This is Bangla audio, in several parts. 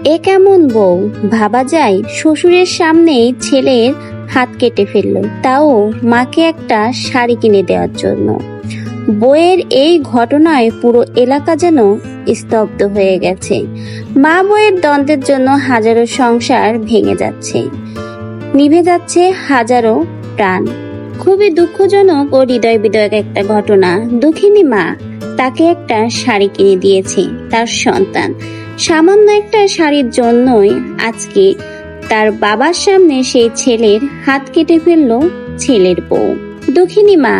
এ কেমন বউ, ভাবা যায় শ্বশুরের সামনেই ছেলের হাত কেটে ফেললো, তাও মাকে একটা শাড়ি কিনে দেওয়ার জন্য। বউয়ের এই ঘটনায় পুরো এলাকা যেন স্তব্ধ হয়ে গেছে। মা বউয়ের দ্বন্দ্বের জন্য হাজারো সংসার ভেঙে যাচ্ছে, নিভে যাচ্ছে হাজারো প্রাণ। খুবই দুঃখজনক ও হৃদয় বিদারক একটা ঘটনা। দুঃখিনী মা তাকে একটা শাড়ি কিনে দিয়েছে তার সন্তান। সামান্য একটা শাড়ির জন্যই আজকে তার বাবার সামনে সেই ছেলের হাত কেটে ফেললো ছেলের বউ। দুঃখিনী মা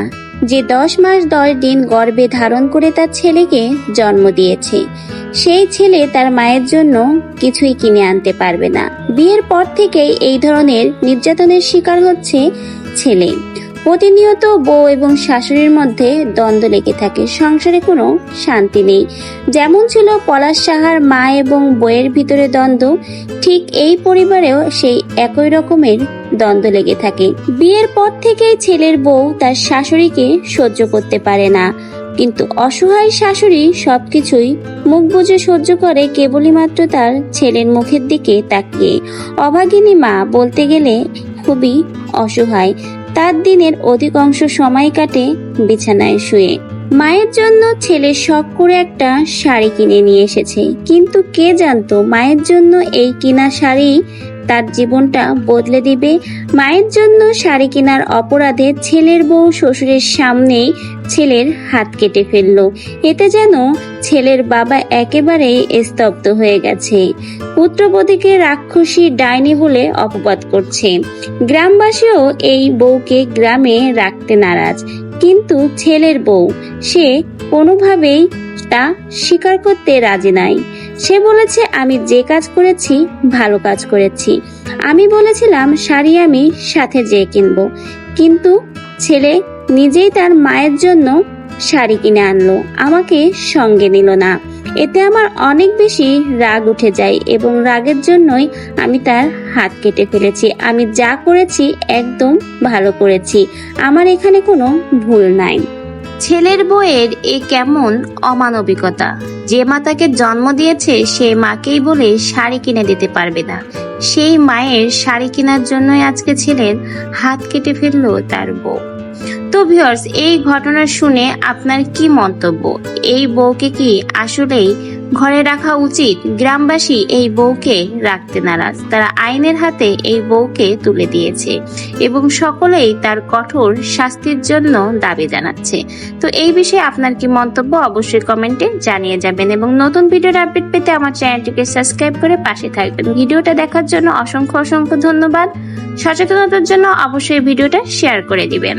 যে 10 মাস 10 দিন গর্ভে ধারণ করে তার ছেলেকে জন্ম দিয়েছে, সেই ছেলে তার মায়ের জন্য কিছুই কিনে আনতে পারবে না। বিয়ের পর থেকেই এই ধরনের নির্যাতনের শিকার হচ্ছে ছেলে। প্রতিনিয়ত বউ এবং শাশুড়ির মধ্যে দ্বন্দ্ব লেগে থাকে, সংসারে কোনো শান্তি নেই। যেমন ছিল পলাশ সাহার মা এবং বউয়ের ভিতরে দ্বন্দ্ব, ঠিক এই পরিবারেও সেই একই রকমের দ্বন্দ্ব লেগে থাকে। বিয়ের পর থেকেই ছেলের বউ তার শাশুড়িকে সহ্য করতে পারে না, কিন্তু অসহায় শাশুড়ি সবকিছুই মুখ বুজে সহ্য করে কেবলই মাত্র তার ছেলের মুখের দিকে তাকিয়ে। অভাগিনী মা বলতে গেলে খুবই অসহায়, তার দিনের অধিকাংশ সময় কাটে বিছানায় শুয়ে। মায়ের জন্য ছেলে শখ করে একটা শাড়ি কিনে নিয়ে এসেছে, কিন্তু কে জানতো মায়ের জন্য এই কিনা শাড়ি তার জীবনটা বদলে দিবে। মায়ের জন্য শাড়ি কেনার অপরাধে ছেলের বউ শ্বশুরের সামনেই ছেলের হাত কেটে ফেললো। এতে যেন ছেলের বাবা একেবারেই স্তব্ধ হয়ে গেছে। পুত্রবধূকে রাক্ষসী ডাইনি বলে অপবাদ করছে। গ্রামবাসীও এই বউকে গ্রামে রাখতে নারাজ, কিন্তু ছেলের বউ সে কোনোভাবেই তা স্বীকার করতে রাজি নাই। সে বলেছে, আমি যে কাজ করেছি ভালো কাজ করেছি। আমি বলেছিলাম শাড়ি আমি সাথে যেয়ে কিনবো, কিন্তু ছেলে নিজেই তার মায়ের জন্য শাড়ি কিনে আনলো, আমাকে সঙ্গে নিল না। এতে আমার অনেক বেশি রাগ উঠে যায় এবং রাগের জন্যই আমি তার হাত কেটে ফেলেছি। আমি যা করেছি একদম ভালো করেছি, আমার এখানে কোনো ভুল নাই। ছেলের বউয়ের এ কেমন অমানবিকতা! যে মা তাকে জন্ম দিয়েছে সে মাকেই বলে শাড়ি কিনে দিতে পারবে না। সেই মায়ের শাড়ি কেনার জন্যই আজকে ছেলের হাত কেটে ফেললো তার বউ। তো ভিউয়ার্স, এই ঘটনা শুনে আপনার কি মন্তব্য? এই বউকে কি আসলেই ঘরে রাখা উচিত? গ্রামবাসী এই বউকে রাখতে নারাজ, তারা আইনের হাতে এই বউকে তুলে দিয়েছে এবং সকলেই তার কঠোর শাস্তির জন্য দাবি জানাচ্ছে। তো এই বিষয়ে আপনার কি মন্তব্য অবশ্যই কমেন্টে জানিয়ে যাবেন এবং নতুন ভিডিওর আপডেট পেতে আমার চ্যানেলটিকে সাবস্ক্রাইব করে পাশে থাকবেন। ভিডিওটা দেখার জন্য অসংখ্য ধন্যবাদ। সচেতনতার জন্য অবশ্যই ভিডিওটা শেয়ার করে দিবেন।